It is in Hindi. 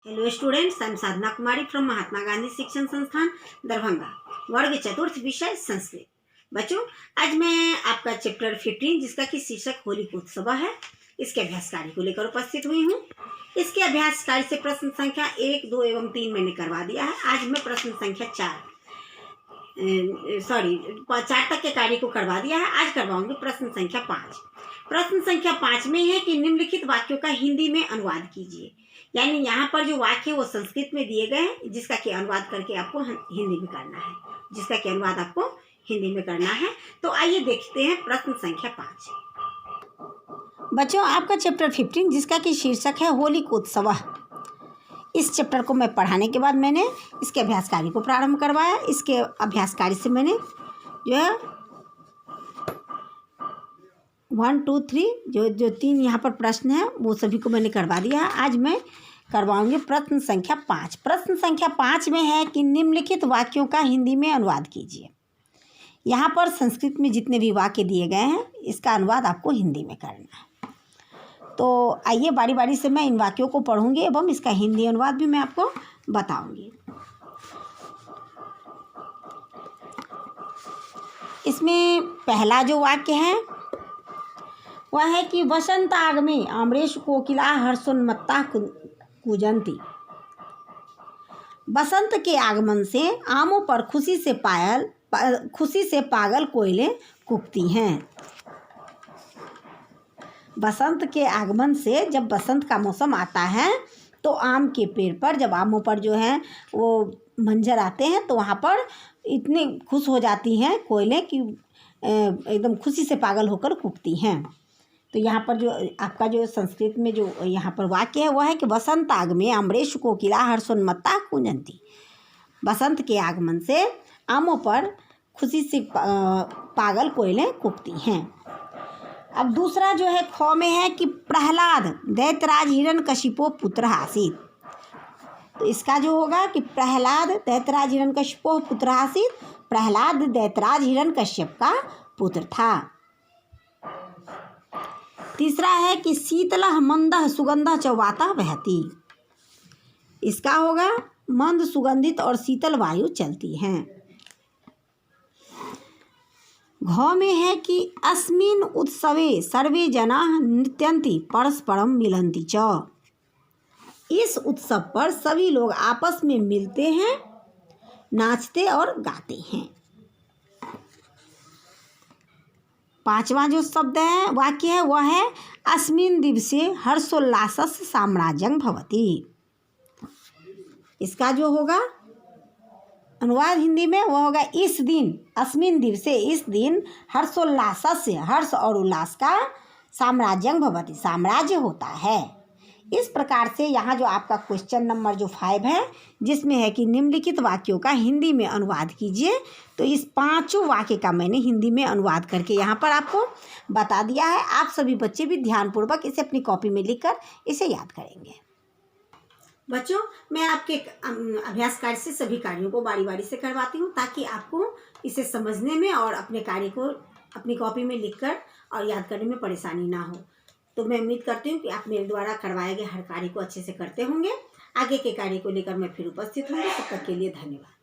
Hello students, I am Sadhana Kumari from Mahatma Gandhi Shikshan Sansthan Darbhanga, वर्ग चतुर्थ, विषय संस्कृत। बच्चों, आज मैं आपका चैप्टर 15 जिसका कि शीर्षक होलिकोत्सव है, इसके अभ्यास कार्य को लेकर उपस्थित हुई हूँ। इसके अभ्यास कार्य से प्रश्न संख्या 1, 2 एवं 3 मैंने करवा दिया है। आज मैं प्रश्न संख्या 4 तक के कार्य को करवा दिया है। आज करवाऊंगी प्रश्न संख्या 5। प्रश्न संख्या 5 में है कि निम्नलिखित वाक्यों का हिंदी में अनुवाद कीजिए। यानी यहाँ पर जो वाक्य वो संस्कृत में दिए गए हैं, जिसका कि अनुवाद करके आपको हिंदी में करना है। तो आइए देखते हैं प्रश्न संख्या 5। बच्चों, आपका चैप्टर 15 जिसका कि शीर्षक है होलिकोत्सव, इस चैप्टर को मैं पढ़ाने के बाद मैंने इसके अभ्यास कार्य को प्रारंभ करवाया। इसके अभ्यास कार्य से मैंने जो है 1, 2, 3 जो 3 यहाँ पर प्रश्न है वो सभी को मैंने करवा दिया है। आज मैं करवाऊंगी प्रश्न संख्या 5। प्रश्न संख्या 5 में है कि निम्नलिखित वाक्यों का हिंदी में अनुवाद कीजिए। यहाँ पर संस्कृत में जितने भी वाक्य दिए गए हैं इसका अनुवाद आपको हिंदी में करना है। तो आइए बारी बारी से मैं इन वाक्यों को पढ़ूंगी एवं इसका हिंदी अनुवाद भी मैं आपको बताऊंगी। इसमें पहला जो वाक्य है वह है कि वसंत आगमे आम्रेश कोकिला हर्षोन्मत्ता कूजंती। बसंत के आगमन से आमों पर खुशी से पागल कोयले कूकती हैं। बसंत के आगमन से, जब बसंत का मौसम आता है तो आम के पेड़ पर, जब आमों पर जो है वो मंजर आते हैं तो वहाँ पर इतने खुश हो जाती हैं कोयलें कि एकदम खुशी से पागल होकर कूकती हैं। तो यहाँ पर जो आपका जो संस्कृत में जो यहाँ पर वाक्य है वह है कि वसंत आगमे अम्रेश कोकिला हर्षोन्मत्ता कूजंती। बसंत के आगमन से आमों पर खुशी से पागल कोयलें कूकती हैं। अब दूसरा जो है ख में है कि प्रहलाद दैत्यराज हिरण्यकशिपो पुत्र आसीत। तो इसका जो होगा कि प्रहलाद दैत्यराज हिरण्यकशिपो पुत्र आसीत। प्रहलाद दैत्यराज हिरण्यकश्यप का पुत्र था। तीसरा है कि शीतलः मंदः सुगंधः च वाता वहति। इसका होगा मंद, सुगंधित और शीतल वायु चलती हैं। घ में है कि अस्मिन् उत्सवे सर्वे जनाः नृत्यन्ति परस्परं मिलन्ति च। इस उत्सव पर सभी लोग आपस में मिलते हैं, नाचते और गाते हैं। पांचवा जो शब्द है वाक्य है वह है अस्मिन् दिवसे हर्षोल्लासस्य साम्राज्यं भवति। इसका जो होगा अनुवाद हिंदी में वह होगा इस दिन, अस्मिन् दिवसे, इस दिन, हर्षोल्लासस्य, हर्ष और उल्लास का, साम्राज्यं भवति, साम्राज्य होता है। इस प्रकार से यहाँ जो आपका क्वेश्चन नंबर जो 5 है जिसमें है कि निम्नलिखित वाक्यों का हिंदी में अनुवाद कीजिए, तो इस 5 वाक्य का मैंने हिंदी में अनुवाद करके यहाँ पर आपको बता दिया है। आप सभी बच्चे भी ध्यानपूर्वक इसे अपनी कॉपी में लिखकर इसे याद करेंगे। बच्चों, मैं आपके अभ्यास कार्य से सभी कार्यों को बारी बारी से करवाती हूँ ताकि आपको इसे समझने में और अपने कार्य को अपनी कॉपी में लिखकर और याद करने में परेशानी ना हो। तो मैं उम्मीद करती हूँ कि आप मेरे द्वारा करवाए गए हर कार्य को अच्छे से करते होंगे। आगे के कार्य को लेकर मैं फिर उपस्थित होंगी। तब तक के लिए धन्यवाद।